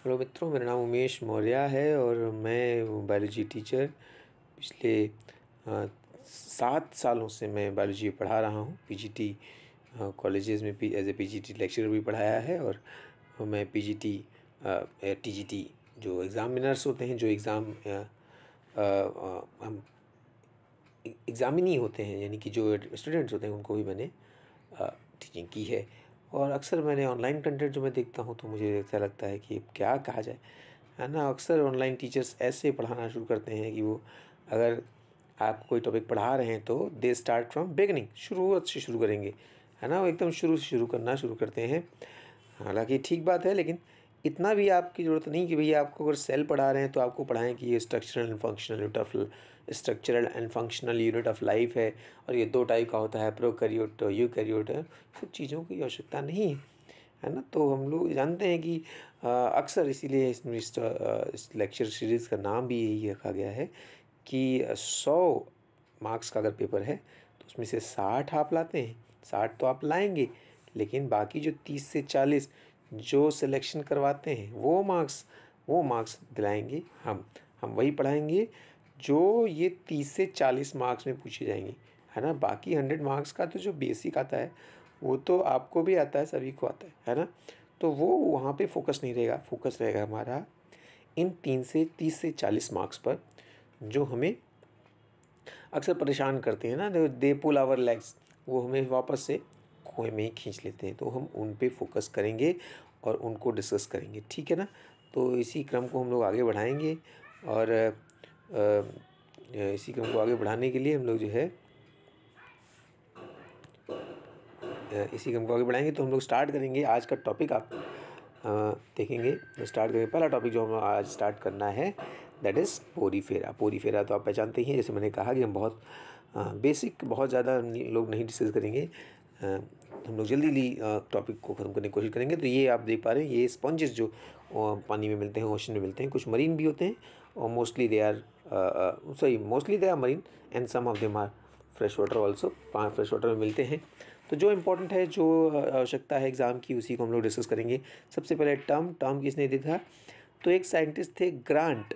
Hello मित्रों, मेरा नाम उमेश मौर्य है और मैं बायोलॉजी टीचर पिछले 7 सालों से मैं बायोलॉजी पढ़ा रहा हूँ। पीजीटी कॉलेजेस में एज ए पीजीटी लेक्चरर भी पढ़ाया है और मैं पीजीटी टीजीटी जो एग्ज़ामिनर्स होते हैं, जो हम एग्ज़ामिनी होते हैं, यानी कि जो स्टूडेंट्स होते हैं, उनको भी मैंने टीचिंग की है। और अक्सर मैंने ऑनलाइन कंटेंट जो मैं देखता हूँ तो मुझे ऐसा लगता है कि क्या कहा जाए, है ना। अक्सर ऑनलाइन टीचर्स ऐसे पढ़ाना शुरू करते हैं कि वो अगर आप कोई टॉपिक पढ़ा रहे हैं तो दे स्टार्ट फ्रॉम बिगनिंग, शुरुआत से शुरू करेंगे, है ना। वो एकदम शुरू से शुरू करना शुरू करते हैं। हालांकि ठीक बात है, लेकिन इतना भी आपकी ज़रूरत नहीं कि भैया आपको अगर सेल पढ़ा रहे हैं तो आपको पढ़ाएं कि ये structural and functional unit of life है और ये 2 टाइप का होता है, प्रोकैरियोट और यूकैरियोट है। सब चीज़ों की आवश्यकता नहीं है, है ना। तो हम लोग जानते हैं कि अक्सर इसीलिए इस लेक्चर सीरीज़ का नाम भी यही रखा गया है कि 100 मार्क्स का अगर पेपर है तो उसमें से 60 आप लाते हैं, 60 तो आप लाएंगे, लेकिन बाकी जो 30 से 40 जो सिलेक्शन करवाते हैं वो मार्क्स दिलाएंगे हम वही पढ़ाएंगे जो ये 30 से 40 मार्क्स में पूछे जाएंगे, है ना। बाकी 100 मार्क्स का तो जो बेसिक आता है वो तो आपको भी आता है, सभी को आता है ना। तो वो वहाँ पे फोकस नहीं रहेगा, फोकस रहेगा हमारा इन 30 से 40 मार्क्स पर, जो हमें अक्सर परेशान करते हैं ना। दे पुल आवर लेग्स, वो हमें वापस से कुएं में ही खींच लेते हैं। तो हम उन पे फोकस करेंगे और उनको डिस्कस करेंगे, ठीक है ना। तो इसी क्रम को हम लोग आगे बढ़ाएंगे और इसी क्रम को आगे बढ़ाने के लिए हम लोग जो है इसी क्रम को आगे बढ़ाएंगे। तो हम लोग स्टार्ट करेंगे आज का टॉपिक। आप देखेंगे तो स्टार्ट करेंगे। पहला टॉपिक जो हम आज स्टार्ट करना है दैट इज़ पोरीफेरा। पोरीफेरा तो आप पहचानते ही हैं, जैसे मैंने कहा कि हम बहुत बेसिक, बहुत ज़्यादा लोग नहीं डिस्कस करेंगे। हम लोग जल्दी टॉपिक को ख़त्म करने की कोशिश करेंगे। तो ये आप देख पा रहे हैं, ये स्पंजेस जो पानी में मिलते हैं, ओशन में मिलते हैं, कुछ मरीन भी होते हैं और mostly they are marine and some of them are fresh water also, fresh water में मिलते हैं। तो जो इम्पोर्टेंट है, जो आवश्यकता है एग्ज़ाम की, उसी को हम लोग डिस्कस करेंगे। सबसे पहले टर्म किसने दिया था? तो एक साइंटिस्ट थे ग्रांट,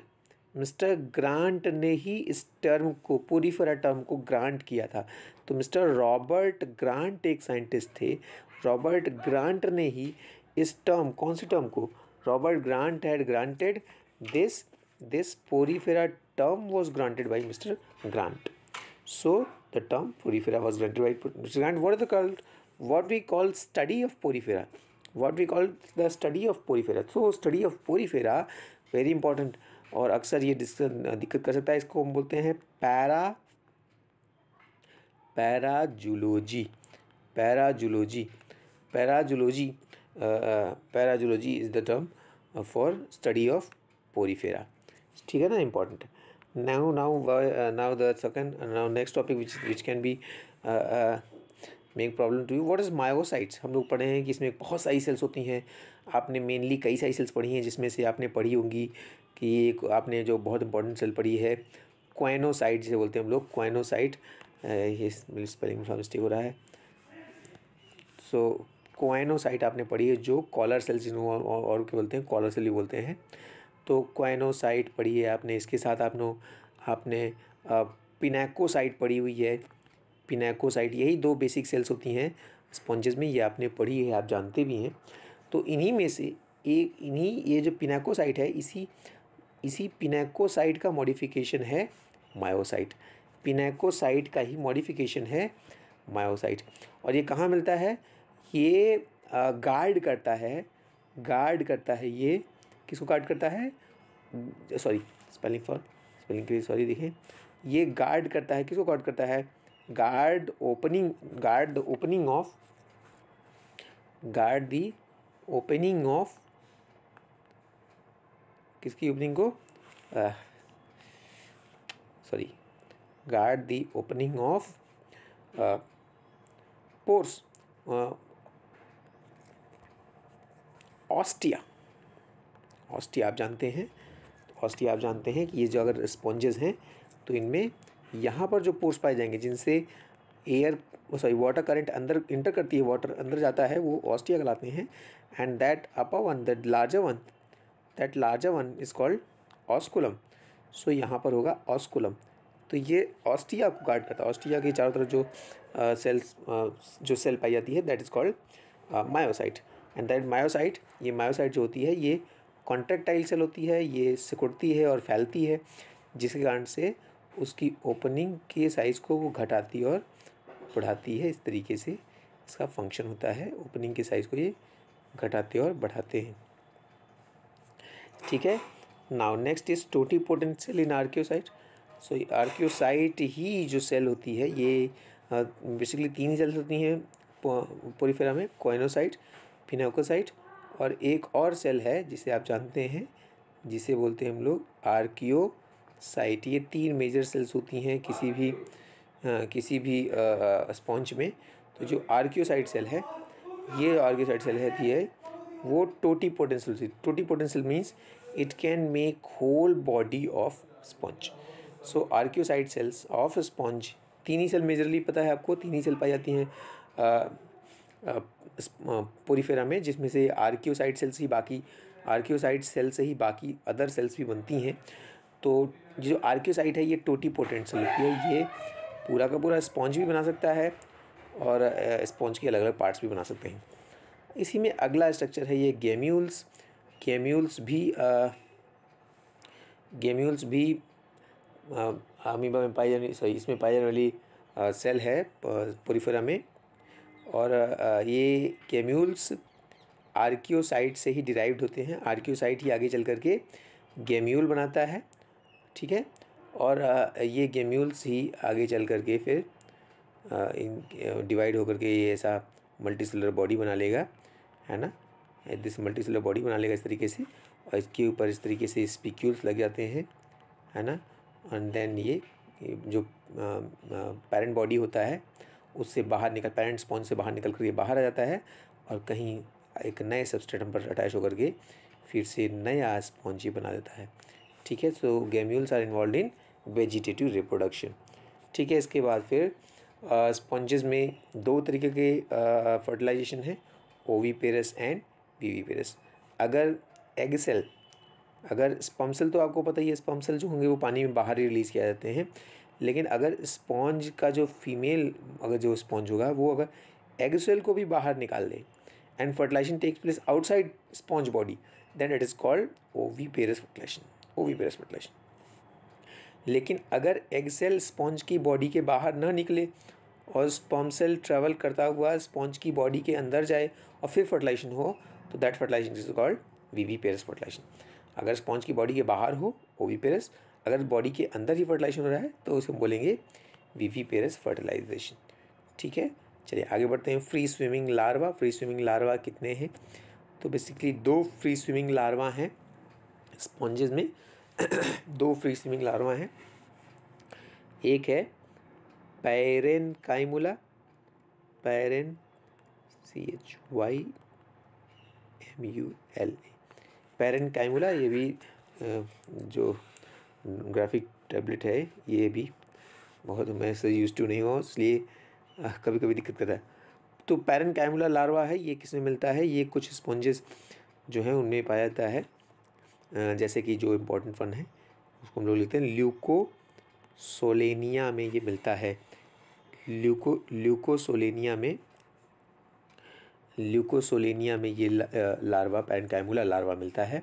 मिस्टर ग्रांट ने ही इस टर्म को, पोरीफेरा टर्म को ग्रांट किया था। तो मिस्टर रॉबर्ट ग्रांट एक साइंटिस्ट थे। रॉबर्ट ग्रांट ने ही इस टर्म, कौन सी टर्म को? Robert grant had granted this Porifera term was granted by Mr. Grant. So the term porifera was granted by Mr. Grant. What we call study of porifera. What we call the study of porifera. So study of porifera very important, और अक्सर ये दिक्कत कर सकता है। इसको हम बोलते हैं parazoology. Parazoology is the term for study of Porifera, ठीक है ना, important. now the second now next topic which can be make problem to you, what is myocytes. हम लोग पढ़े हैं कि इसमें बहुत सारी सेल्स होती हैं। आपने मेनली कई सारी सेल्स पढ़ी हैं, जिसमें से आपने पढ़ी होंगी कि एक आपने जो बहुत इंपॉर्टेंट सेल पढ़ी है क्वाइनोसाइट, जिसे बोलते हैं हम लोग क्वाइनोसाइट। ये स्पेलिंग में मिस्टेक हो रहा है। सो क्वाइनोसाइट आपने पढ़ी है, जो कॉलर सेल्स और क्या बोलते हैं, कॉलर सेल ही बोलते हैं। तो क्वाइनोसाइट पढ़ी है आपने। इसके साथ आपने पिनेकोसाइट पढ़ी हुई है। पिनेकोसाइट, यही 2 बेसिक सेल्स होती हैं स्पॉन्जेस में, ये आपने पढ़ी है, आप जानते भी हैं। तो इन्हीं में से ये जो पिनेकोसाइट है, इसी पिनेकोसाइट का मॉडिफिकेशन है मायोसाइट। पिनेकोसाइट का ही मॉडिफिकेशन है मायोसाइट। और ये कहाँ मिलता है? ये गार्ड करता है ये किसको गार्ड करता है? स्पेलिंग के लिए सॉरी। देखें, ये गार्ड करता है, किसको गार्ड करता है? गार्ड द ओपनिंग ऑफ किसकी ओपनिंग को? Guard the opening of pores, ostia आप जानते हैं। ऑस्टिया आप जानते हैं कि ये जो अगर स्पॉन्जेस हैं तो इनमें यहाँ पर जो पोर्स पाए जाएंगे, जिनसे वाटर करंट अंदर इंटर करती है, वाटर अंदर जाता है, वो ऑस्टिया कहलाते हैं। And that upper one, that larger one, that larger one is called osculum. So यहाँ पर होगा ऑस्कुलम। तो ये ऑस्टिया को गार्ड करता है। ऑस्टिया के चारों तरफ जो सेल्स जो सेल पाई जाती है that is called myocyte. And that myocyte, ये मायोसाइट जो होती है ये कॉन्ट्रैक्टाइल सेल होती है, ये सिकुड़ती है और फैलती है, जिसके कारण से उसकी ओपनिंग के साइज़ को वो घटाती और बढ़ाती है। इस तरीके से इसका फंक्शन होता है, ओपनिंग के साइज़ को ये घटाते और बढ़ाते हैं। ठीक है। Now next is totipotent cell in archaeocyte. So archaeocyte ही जो सेल होती है ये बेसिकली 3 ही सेल्स होती हैं पोरीफेरा में, कॉइनोसाइट, फिनोकोसाइट और एक और सेल है जिसे आप जानते हैं, जिसे बोलते हैं हम लोग आर्कियोसाइट। ये 3 मेजर सेल्स होती हैं किसी भी स्पॉन्ज में। तो जो आर्कियोसाइट सेल है, ये आर्कियोसाइट सेल है वो totipotent cell. Totipotent cell means it can make whole body of sponge. So archaeocyte cells of sponge, 3 ही सेल मेजरली पता है आपको, 3 ही सेल पाई जाती हैं पोरीफेरा में, जिसमें से आर्कियोसाइट सेल से ही बाकी अदर सेल्स भी बनती हैं। तो जो आर्कियोसाइट है ये टोटीपोटेंट सेल होती है। ये पूरा का पूरा स्पॉन्ज भी बना सकता है और स्पॉन्ज के अलग अलग पार्ट्स भी बना सकते हैं। इसी में अगला स्ट्रक्चर है ये गेम्यूल्स। गेम्यूल्स भी अमीबा में पाई जाने इसमें पाई जाने वाली सेल है पोरीफेरा में। और ये गेम्यूल्स आर्कियोसाइट से ही डिराइव्ड होते हैं। आर्कियोसाइट ही आगे चल करके गेम्यूल बनाता है। ठीक है। और ये गेम्यूल्स ही आगे चल करके फिर डिवाइड होकर के ये ऐसा मल्टीसेलुलर बॉडी बना लेगा, है ना। दिस मल्टीसेलुलर बॉडी बना लेगा इस तरीके से, और इसके ऊपर इस तरीके से स्पिक्यूल्स लग जाते हैं, है ना। एंड देन ये जो पेरेंट बॉडी होता है उससे बाहर निकल, पेरेंट स्पॉन्ज से बाहर निकल कर ये बाहर आ जाता है और कहीं एक नए सबस्ट्रेटम पर अटैच होकर के फिर से नया स्पॉन्ज ही बना देता है। ठीक है। So gemmules are involve in vegetative reproduction. ठीक है। इसके बाद फिर स्पॉन्जेस में 2 तरीके के फर्टिलाइजेशन है, ओवीपेरस एंड वीवीपेरस। अगर एग सेल, अगर स्पर्म सेल तो आपको पता ही है, स्पर्म सेल जो होंगे वो पानी में बाहर ही रिलीज़ किया जाते हैं। लेकिन अगर स्पॉन्ज का जो फीमेल, अगर जो स्पॉन्ज होगा वो अगर एग सेल को भी बाहर निकाल दे and fertilization takes place outside sponge body, then it is called oviparous fertilization. लेकिन अगर एग सेल स्पॉन्ज की बॉडी के बाहर ना निकले और स्पर्म सेल ट्रैवल करता हुआ स्पॉन्ज की बॉडी के अंदर जाए और फिर फर्टिलाइजेशन हो, तो that fertilization is called viviparous fertilization. अगर स्पॉन्ज की बॉडी के बाहर हो ओवीपेरस, अगर बॉडी के अंदर ही फर्टिलाइजेशन हो रहा है तो उसे हम बोलेंगे वीवीपेरस फर्टिलाइजेशन। ठीक है। चलिए आगे बढ़ते हैं। Free swimming larva. Free swimming larva कितने हैं? तो बेसिकली 2 फ्री स्विमिंग लार्वा हैं स्पॉन्जेस में। 2 फ्री स्विमिंग लार्वा हैं। एक है पैरेनकाइमुला, पैरेनकाइमुला। ये भी जो ग्राफिक टैबलेट है ये भी बहुत मैं से यूज टू नहीं हुआ, इसलिए कभी कभी दिक्कत करता है। तो पैरेनकाइमुला लार्वा है, ये किसमें मिलता है? ये कुछ स्पॉन्जेस जो हैं उनमें पाया जाता है, जैसे कि जो इम्पोर्टेंट वन है उसको हम लोग लिखते हैं ल्यूकोसोलेनिया में ये मिलता है। ल्यूकोसोलेनिया में ये लार्वा, पैरेनकाइमुला लार्वा मिलता है।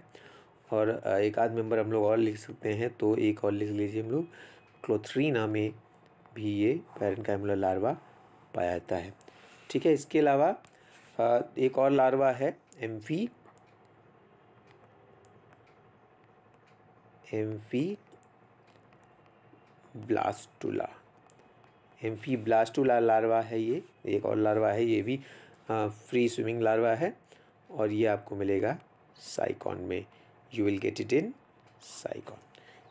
और एक आध मेंबर हम लोग और लिख सकते हैं, तो एक और लिख लीजिए हम लोग, क्लोथ्रीना में भी ये पैरेनकाइमुला लार्वा पाया जाता है। ठीक है। इसके अलावा एक और लार्वा है एम्फीब्लास्टुला लार्वा है। ये एक और लार्वा है, ये भी फ्री स्विमिंग लार्वा है और ये आपको मिलेगा साइकॉन में। You will get it in Sycon.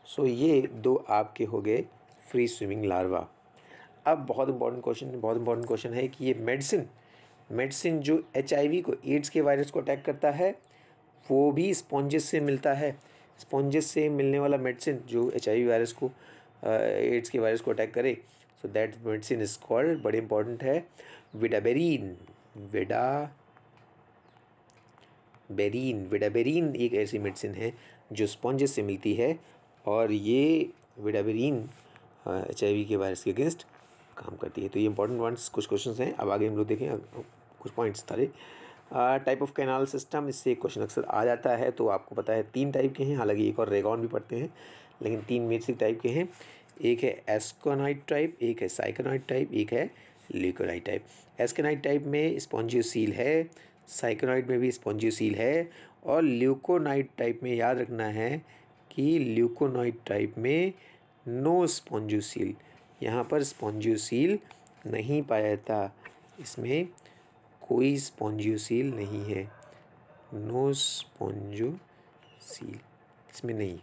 So ये 2 आपके हो गए फ्री स्विमिंग लार्वा। अब बहुत इंपॉर्टेंट क्वेश्चन है कि ये मेडिसिन जो HIV को, एड्स के वायरस को अटैक करता है, वो भी स्पॉन्जेस से मिलता है। स्पॉन्जेस से मिलने वाला मेडिसिन जो HIV वायरस को, एड्स के वायरस को अटैक करे, so that medicine is called, बड़े इंपॉर्टेंट है, विडाबेरिन। बेरीन, विडाबेरीन एक ऐसी मेडिसिन है जो स्पॉन्जेस से मिलती है, और ये विडाबेरीन HIV के वायरस के अगेंस्ट काम करती है। तो ये इंपॉर्टेंट पॉइंट्स कुछ क्वेश्चंस हैं। अब आगे हम लोग देखें कुछ पॉइंट्स सारे। टाइप ऑफ कैनाल सिस्टम, इससे क्वेश्चन अक्सर आ जाता है। तो आपको पता है 3 टाइप के हैं, हालांकि एक और रेगॉन भी पढ़ते हैं, लेकिन 3 बेसिक टाइप के हैं। एक है एस्कोनाइट टाइप, एक है साइकोनाइट टाइप, एक है ल्यूकोनाइट टाइप। एस्कोनाइट टाइप में स्पॉन्जियोसील है, साइकोनाइट में भी स्पॉन्जियोसील है, और ल्यूकोनाइट टाइप में याद रखना है कि ल्यूकोनाइट टाइप में नो स्पॉन्जियोसील, यहाँ पर स्पॉन्जियोसील नहीं पाया जाता, इसमें कोई स्पॉन्जियोसील नहीं है, नो स्पॉन्जियोसील इसमें नहीं।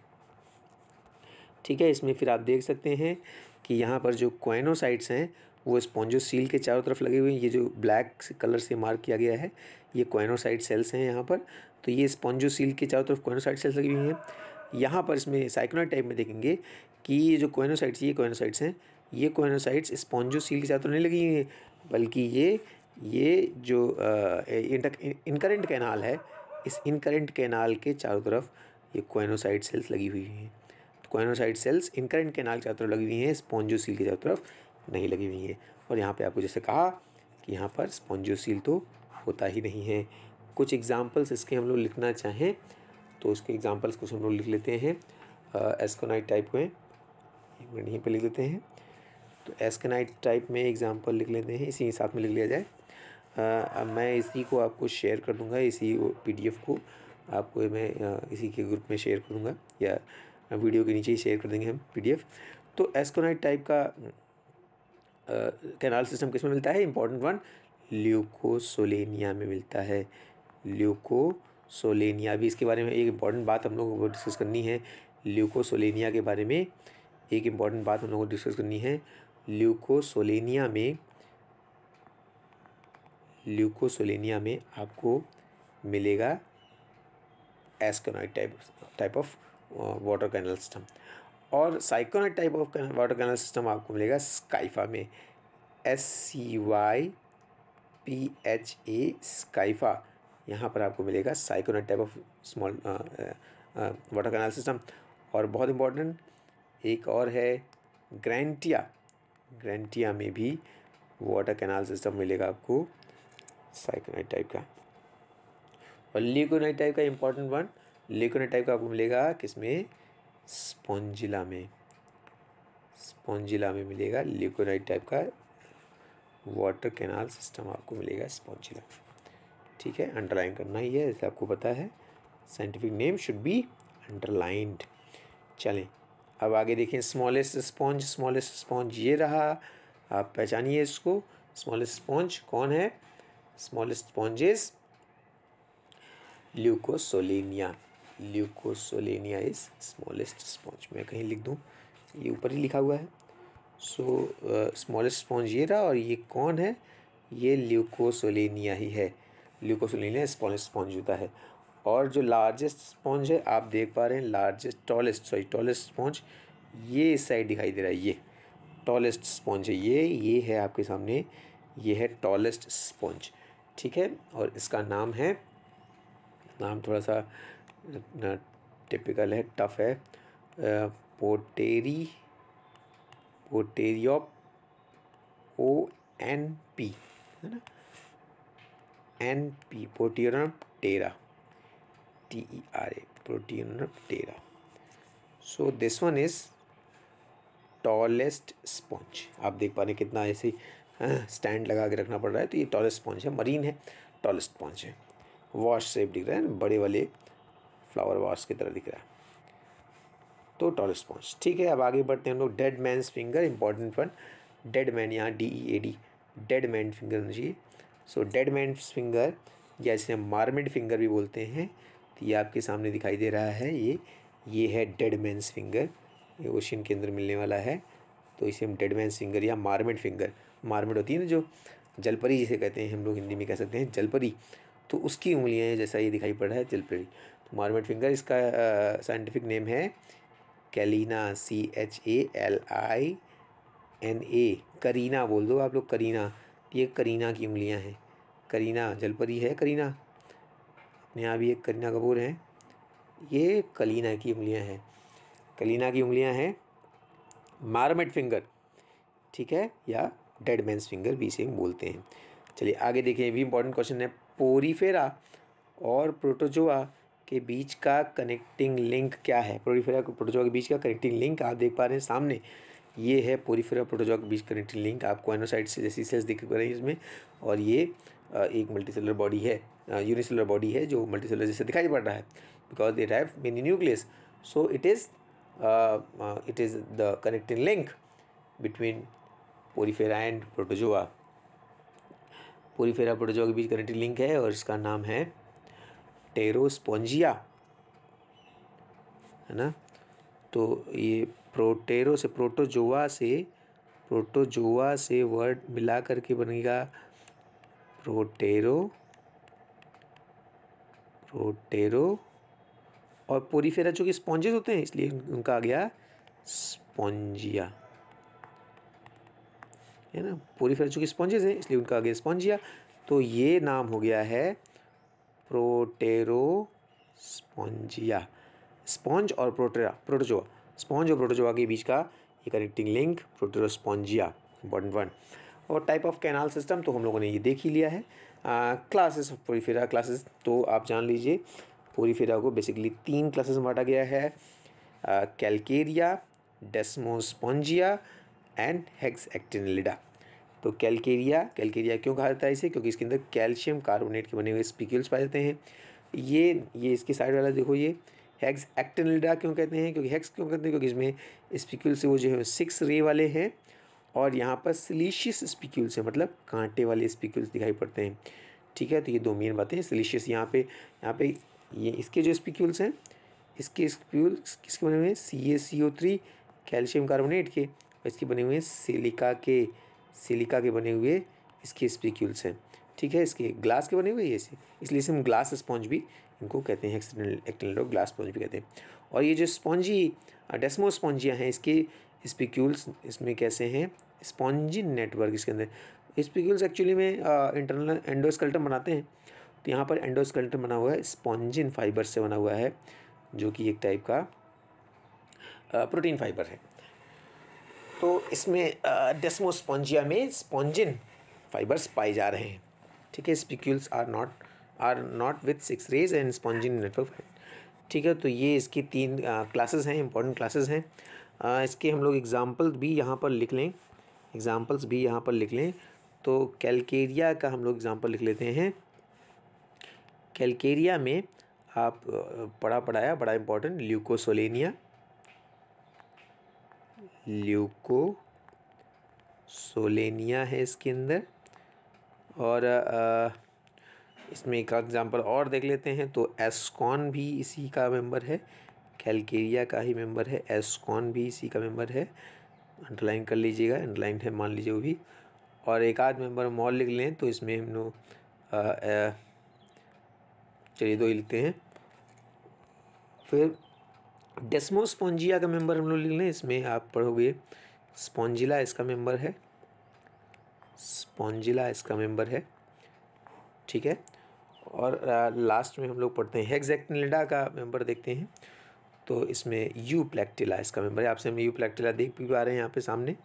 ठीक है, इसमें फिर आप देख सकते हैं कि यहाँ पर जो क्वेनोसाइट्स हैं वो स्पॉन्जियोसील के चारों तरफ लगे हुए हैं। ये जो ब्लैक कलर से मार्क किया गया है ये क्वेनोसाइट सेल्स हैं यहाँ पर। तो ये स्पॉन्जियोसील के चारों तरफ क्वेनोसाइट सेल्स लगी हुई हैं। यहाँ पर इसमें साइकोनाइट टाइप में देखेंगे कि ये जो क्वेनोसाइट्स हैं, ये क्वेनोसाइट्स स्पॉन्जियोसील के चारों तरफ नहीं लगी हुई हैं, बल्कि ये जो इनकरेंट कैनाल है, इस इनकरेंट कैनाल के चारों तरफ ये क्वेनोसाइट सेल्स लगी हुई हैं। क्वेनोसाइट सेल्स इनकरेंट कैनाल के चारों तरफ लगी हुई हैं, स्पॉन्जियोसील के चारों तरफ नहीं लगी हुई हैं। और यहाँ पे आपको जैसे कहा कि यहाँ पर स्पॉन्जियोसील तो होता ही नहीं है। कुछ एग्जांपल्स इसके हम लोग लिखना चाहें तो उसके एग्जांपल्स कुछ हम लोग लिख लेते हैं। एस्कोनाइट टाइप में एक मिनट यहीं पर लिख लेते हैं। तो एस्कोनाइट टाइप में एग्जांपल लिख लेते हैं, इसी साथ में लिख लिया जाए। अब मैं इसी को आपको शेयर कर दूंगा, इसी PDF को आपको मैं इसी के ग्रुप में शेयर कर दूंगा, या वीडियो के नीचे ही शेयर कर देंगे हम PDF। तो एस्कोनाइट टाइप का कैनाल सिस्टम किस में मिलता है? इंपॉर्टेंट वन, ल्यूकोसोलेनिया में मिलता है। ल्यूकोसोलेनिया, भी इसके बारे में एक इम्पॉर्टेंट बात हम लोगों को डिस्कस करनी है। ल्यूकोसोलेनिया के बारे में एक इम्पॉर्टेंट बात हम लोगों को डिस्कस करनी है। ल्यूकोसोलेनिया में आपको मिलेगा asconoid type of water canal system, और syconoid type of water canal system आपको मिलेगा स्काइफा में, SCYPHA स्काइफा। यहाँ पर आपको मिलेगा syconoid type of small water canal system. और बहुत इम्पोर्टेंट एक और है ग्रैंटिया में भी वाटर कैनाल सिस्टम मिलेगा आपको साइकोनाइट टाइप का। और ल्यूकोनाइट टाइप का इम्पॉर्टेंट वन, ल्यूकोनाइट टाइप का आपको मिलेगा किसमें? स्पॉन्जिला में मिलेगा ल्यूकोनाइट टाइप का वाटर कैनाल सिस्टम आपको मिलेगा स्पॉन्जिला। ठीक है, अंडरलाइन करना ही है, जैसे आपको पता है scientific name should be underlined. चलें अब आगे देखें। स्मॉलेस्ट स्पॉन्ज ये रहा, आप पहचानिए इसको। स्मॉलेस्ट स्पॉन्ज कौन है? Smallest sponge is Leucosolenia is smallest sponge. मैं कहीं लिख दूँ, ये ऊपर ही लिखा हुआ है। सो स्मॉलेस्ट स्पॉन्ज ये रहा, और ये कौन है? ये ल्यूकोसोलेनिया ही है। ल्यूकोसोलेनिया स्मॉलेस्ट स्पॉन्ज होता है। और जो लार्जेस्ट स्पॉन्ज है आप देख पा रहे हैं, टॉलेस्ट स्पॉन्ज ये इस साइड दिखाई दे रहा है, ये टॉलेस्ट स्पॉन्ज है, ये है आपके सामने, ये है टॉलेस्ट स्पॉन्ज। ठीक है, और इसका नाम थोड़ा सा टिपिकल है, टफ है, पोटेरियोप ONP है ना, NP पोटियोनप्टेरा, TERA पोटियोनप्टेरा। So this one is tallest sponge. आप देख पा रहे हैं कितना ऐसे स्टैंड लगा के रखना पड़ रहा है। तो ये टॉलेस्ट स्पॉन्ज है, मरीन है, टॉलेस्ट स्पॉन्ज है। वॉश शेप दिख रहा है, बड़े वाले फ्लावर वॉश की तरह दिख रहा है, तो टॉलेस्ट स्पॉन्ज। ठीक है, अब आगे बढ़ते हैं हम लोग। Dead man's finger, important one. Dead man, यहाँ DEAD, डेड मैन फिंगर होना चाहिए। सो डेड मैन्स फिंगर, या इसे मार्मिड फिंगर भी बोलते हैं। तो ये आपके सामने दिखाई दे रहा है, ये है डेड मैन्स फिंगर, ये ओशियन के अंदर मिलने वाला है। तो इसे हम डेड मैन्स फिंगर या मार्मिड फिंगर, मार्मिड होती है ना जो जलपरी जिसे कहते हैं, हम लोग हिंदी में कह सकते हैं जलपरी, तो उसकी उंगलियाँ हैं, जैसा ये दिखाई पड़ रहा है जलपरी। तो मार्मिड फिंगर, इसका साइंटिफिक नेम है कैलिना, CHALINA। करीना बोल दो आप लोग, करीना। ये करीना की उंगलियां हैं, करीना जलपरी है, करीना अपने यहाँ भी एक करीना कपूर हैं, ये कलीना की उंगलियां हैं, कलीना की उंगलियां हैं मार्मेट फिंगर, ठीक है, या डेड मैंस फिंगर भी इसे बोलते हैं। चलिए आगे देखिए, ये भी इंपॉर्टेंट क्वेश्चन है। पोरीफेरा और प्रोटोजोआ के बीच का कनेक्टिंग लिंक क्या है? पोरीफेरा और प्रोटोजोआ के बीच का कनेक्टिंग लिंक आप देख पा रहे हैं सामने, ये है पोरीफेरा प्रोटोजोआ के बीच कनेक्टिंग लिंक। आपको एनोसाइट से जैसी सेल्स दिख रही है इसमें, और ये एक मल्टीसेलुलर बॉडी है, यूनिसेलुलर बॉडी है जो मल्टीसेलुलर जैसे दिखाई पड़ रहा है, because they have many nucleus, so it is the connecting link between Porifera and protozoa. Porifera protozoa के बीच कनेक्टिंग लिंक है और इसका नाम है टेरोस्पोंजिया, है ना। तो ये प्रोटेरो से प्रोटोजोआ से वर्ड मिला करके बनेगा प्रोटेरो और पोरीफेरा चूँकि स्पॉन्जेस होते हैं इसलिए उनका आ गया स्पॉन्जिया, है ना। पोरीफेरा चूँकि स्पॉन्जेस है इसलिए उनका आ गया स्पॉन्जिया, तो ये नाम हो गया है प्रोटेरोस्पोंजिया। स्पॉन्ज और प्रोटोजोआ, स्पॉन्ज और प्रोटोजोआ के बीच का ये कनेक्टिंग लिंक प्रोटेरोस्पोंजिया, इंपॉर्टेंट वन। और टाइप ऑफ कैनाल सिस्टम तो हम लोगों ने ये देख ही लिया है। क्लासेस ऑफ पोरीफेरा, क्लासेस तो आप जान लीजिए, पोरीफेरा को बेसिकली 3 क्लासेस में बांटा गया है, कैलकेरिया, डेस्मोस्पोंजिया एंड हेक्सएक्टिनिलिडा। तो कैलकेरिया क्यों कहा जाता है इसे? क्योंकि इसके अंदर कैल्शियम कार्बोनेट के बने हुए स्पिक्यूल्स पाए जाते हैं। ये इसके साइड वाला देखो, ये हेक्सएक्टिनिलिडा क्यों कहते हैं? क्योंकि हेक्स क्यों कहते हैं? क्योंकि इसमें स्पिक्यूल से वो जो है 6 रे वाले हैं, और यहाँ पर सिलीशियस स्पिक्यूल्स हैं, मतलब कांटे वाले स्पिक्यूल्स दिखाई पड़ते हैं, ठीक है। तो ये 2 मेन बातें हैं। सिलीशियस यहाँ पे ये इसके जो स्पिक्यूल्स हैं, इसके स्पिक्यूल्स किसके बने हुए हैं? CaCO3 कैल्शियम कार्बोनेट के, और इसके बने हुए हैं सिलिका के बने हुए इसके स्पिक्यूल्स हैं, ठीक है। इसके ग्लास के बने हुए ये से, इसलिए इसे हम ग्लास स्पॉन्ज भी इनको कहते हैं, हेक्सएक्टिनिलिडा ग्लास स्पॉन्ज भी कहते हैं। और ये जो स्पॉन्जी डेस्मोस्पोंजिया हैं, इसके स्पिक्यूल्स इसमें कैसे हैं? स्पॉन्जिन नेटवर्क इसके अंदर। स्पिक्यूल्स एक्चुअली में इंटरनल एंडोस्केलेटन बनाते हैं, तो यहाँ पर एंडोस्केलेटन बना हुआ है स्पॉन्जिन फाइबर से बना हुआ है, जो कि एक टाइप का प्रोटीन फाइबर है। तो इसमें डेस्मोस्पोंजिया में स्पॉन्जिन फाइबर्स पाए जा रहे हैं, ठीक है। Spicules are not with 6 rays and spongin network, ठीक है। तो ये इसकी 3 क्लासेस हैं, इंपॉर्टेंट क्लासेस हैं। इसके हम लोग एग्जाम्पल्स भी यहाँ पर लिख लें, तो कैलकेरिया का हम लोग एग्जाम्पल लिख लेते हैं। कैलकेरिया में आप पढ़ाया बड़ा इंपॉर्टेंट, ल्यूकोसोलेनिया है इसके अंदर। और इसमें एक एग्जांपल और देख लेते हैं, तो एस्कॉन भी इसी का मेंबर है, कैलकेरिया का ही मेंबर है, एस्कॉन भी इसी का मेंबर है, अंडरलाइन कर लीजिएगा, अंडरलाइन है मान लीजिए वो भी। और एक आध मेंबर हम और लिख लें, तो इसमें हम लोग चलिए 2 ही लिखते हैं। फिर डेस्मोस्पोंजिया का मेंबर हम लोग लिख लें, इसमें आप पढ़ोगे स्पॉन्जिला इसका मेंबर है, ठीक है। और लास्ट में हम लोग पढ़ते हैं हेक्सएक्टिनिलिडा का मेंबर देखते हैं, तो इसमें यूप्लेक्टिला इसका मेंबर है। आपसे हम यूप्लेक्टिला देख भी पा रहे हैं यहाँ पे सामने,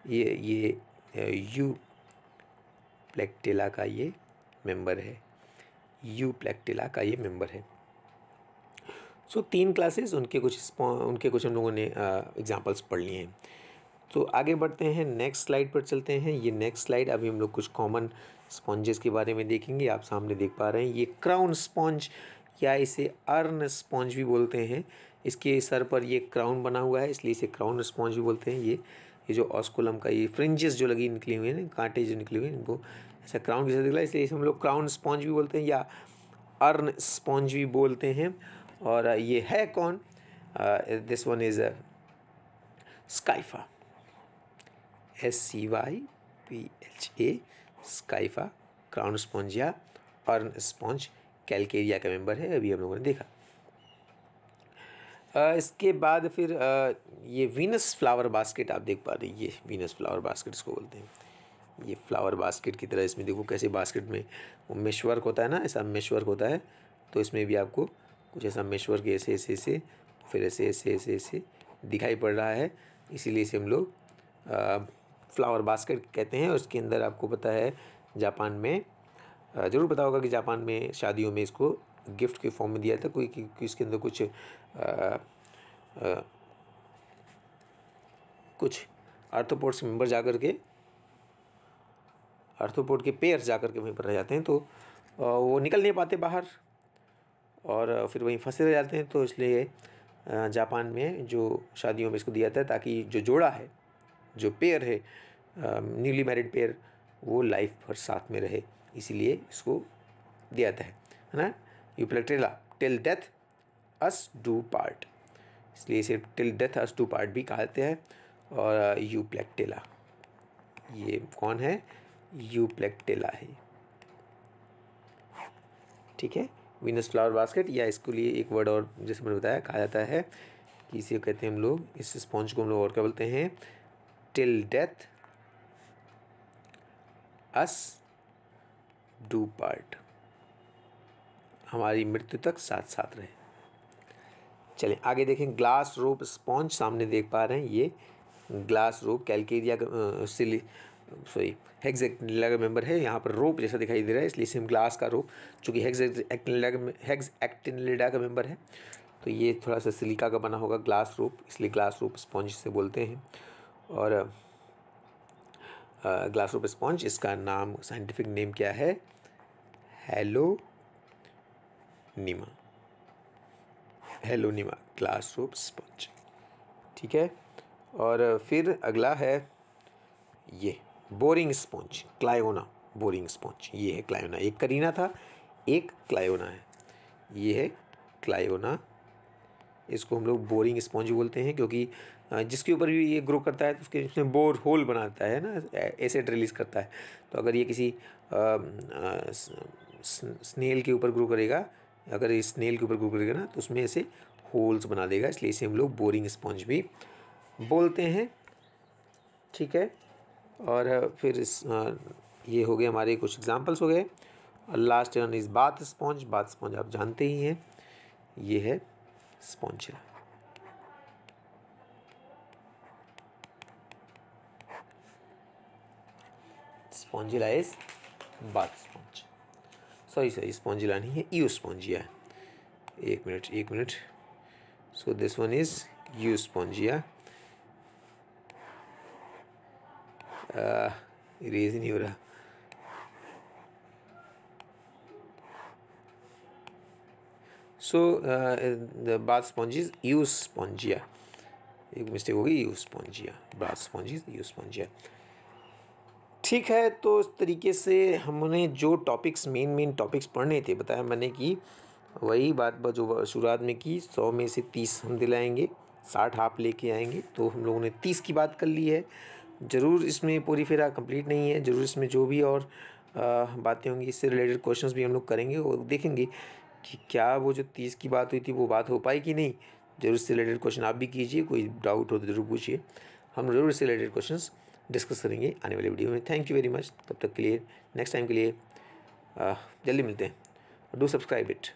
ये यूप्लेक्टिला का ये मेंबर है, सो 3 क्लासेस, उनके कुछ हम लोगों ने एग्जांपल्स पढ़ लिए हैं। तो आगे बढ़ते हैं, नेक्स्ट स्लाइड पर चलते हैं। ये नेक्स्ट स्लाइड अभी हम लोग कुछ कॉमन स्पॉन्जेस के बारे में देखेंगे। आप सामने देख पा रहे हैं ये क्राउन स्पॉन्ज, या इसे अर्न स्पॉन्ज भी बोलते हैं। इसके सर पर ये क्राउन बना हुआ है, इसलिए इसे क्राउन स्पॉन्ज भी बोलते हैं। ये जो ऑस्कुलम का ये फ्रिंजेस जो निकले हुए हैं, कांटे जो निकले हुए हैं, इनको ऐसा क्राउन जैसा दिखला, इसलिए इसे हम लोग क्राउन स्पॉन्ज भी बोलते हैं या अर्न स्पॉन्ज भी बोलते हैं। और ये है कौन? This one is Scypha, SCYPHA, Scypha, crown स्पॉन्जिया, अर्न स्पॉन्ज कैलकेरिया का मेंबर है, अभी हम लोगों ने देखा। इसके बाद फिर ये वीनस फ्लावर बास्केट आप देख पा रहे हैं, ये वीनस फ्लावर बास्केट इसको बोलते हैं। ये फ्लावर बास्केट की तरह इसमें देखो कैसे बास्केट में वो मेश वर्क होता है ना, ऐसा मेश वर्क होता है, तो इसमें भी आपको कुछ ऐसा मेशवर्क ऐसे ऐसे ऐसे फिर ऐसे ऐसे ऐसे ऐसे दिखाई पड़ रहा है, इसीलिए इसे हम लोग फ्लावर बास्केट कहते हैं। और उसके अंदर आपको पता है जापान में ज़रूर पता होगा कि जापान में शादियों में इसको गिफ्ट के फॉर्म में दिया था कोई कि इसके अंदर कुछ आर्थ्रोपोड्स मेंबर जाकर के आर्थ्रोपोड के पेयर्स जाकर के वहीं पर रह जाते हैं, तो वो निकल नहीं पाते बाहर और फिर वहीं फंसे रह जाते हैं। तो इसलिए जापान में जो शादियों में इसको दिया जाता है ताकि जो जोड़ा है, जो पेयर है, न्यूली मैरिड पेयर, वो लाइफ भर साथ में रहे, इसीलिए इसको दिया जाता है ना। Euplectella till death us do part, इसलिए इसे till death us do part भी कहते हैं। और यूप्लेक्टेला, ये कौन है? यूप्लेक्टेला है, ठीक है। वीनस फ्लावर बास्केट, या इसके लिए एक वर्ड और जैसे मैंने बताया कहा जाता है कि इसे कहते हैं हम लोग, इस स्पॉन्ज को हम लोग और क्या बोलते हैं? Till death us do part, हमारी मृत्यु तक साथ साथ रहे। चलिए आगे देखें। ग्लास रोप स्पॉन्ज, सामने देख पा रहे हैं ये ग्लास रोप कैलकेरिया हेक्सेक्टिनिला का मेंबर है। यहाँ पर रोप जैसा दिखाई दे रहा है, इसलिए इसे हम ग्लास का रोप, चूँकि हेक्सेक्टिनिला का मेंबर है तो ये थोड़ा सा सिलिका का बना होगा ग्लास रोप, इसलिए ग्लास रोप स्पॉन्ज से बोलते हैं। और ग्लास रोप स्पॉन्ज, इसका नाम साइंटिफिक नेम क्या है? हेलोनीमा, हेलोनीमा ग्लास रोप स्पॉन्ज, ठीक है। और फिर अगला है ये बोरिंग स्पॉन्ज, क्लायोना बोरिंग स्पॉन्ज, ये है क्लायोना। एक करीना था, एक क्लायोना है, ये है क्लायोना। इसको हम लोग बोरिंग स्पॉन्ज बोलते हैं क्योंकि जिसके ऊपर भी ये ग्रो करता है तो उसके उसमें बोर होल बनाता है ना, एसिड रिलीज करता है। तो अगर ये किसी स्नेल के ऊपर ग्रो करेगा, अगर ये स्नेल के ऊपर ग्रो करेगा ना तो उसमें ऐसे होल्स बना देगा, इसलिए इसे हम लोग बोरिंग स्पॉन्ज भी बोलते हैं, ठीक है। और फिर ये हो गए हमारे कुछ एग्जांपल्स हो गए। और last one is bath sponge. Bath sponge आप जानते ही हैं, ये है Spongilla. Spongilla is bath sponge, sorry Spongilla नहीं है, यूस्पॉन्जिया है। एक minute. So this one is Euspongia. Erase नहीं हो रहा। So the bath sponge is Euspongia, एक मिस्टेक हो गई, Euspongia, bath sponge is Euspongia, ठीक है। तो इस तरीके से हमने जो टॉपिक्स मेन टॉपिक्स पढ़ने थे, बताया मैंने कि वही बात जो शुरुआत में की, 100 में से 30 हम दिलाएंगे, 60 आप लेके आएंगे, तो हम लोगों ने 30 की बात कर ली है। ज़रूर इसमें पोरीफेरा कंप्लीट नहीं है, ज़रूर इसमें जो भी और बातें होंगी इससे रिलेटेड क्वेश्चंस भी हम लोग करेंगे और देखेंगे कि क्या वो जो 30 की बात हुई थी वो बात हो पाई कि नहीं। ज़रूर इससे रिलेटेड क्वेश्चन आप भी कीजिए, कोई डाउट हो तो ज़रूर पूछिए, हम ज़रूर इससे रिलेटेड क्वेश्चंस डिस्कस करेंगे आने वाले वीडियो में। थैंक यू वेरी मच, तब तक के लिए, नेक्स्ट टाइम के लिए जल्दी मिलते हैं। Do subscribe it.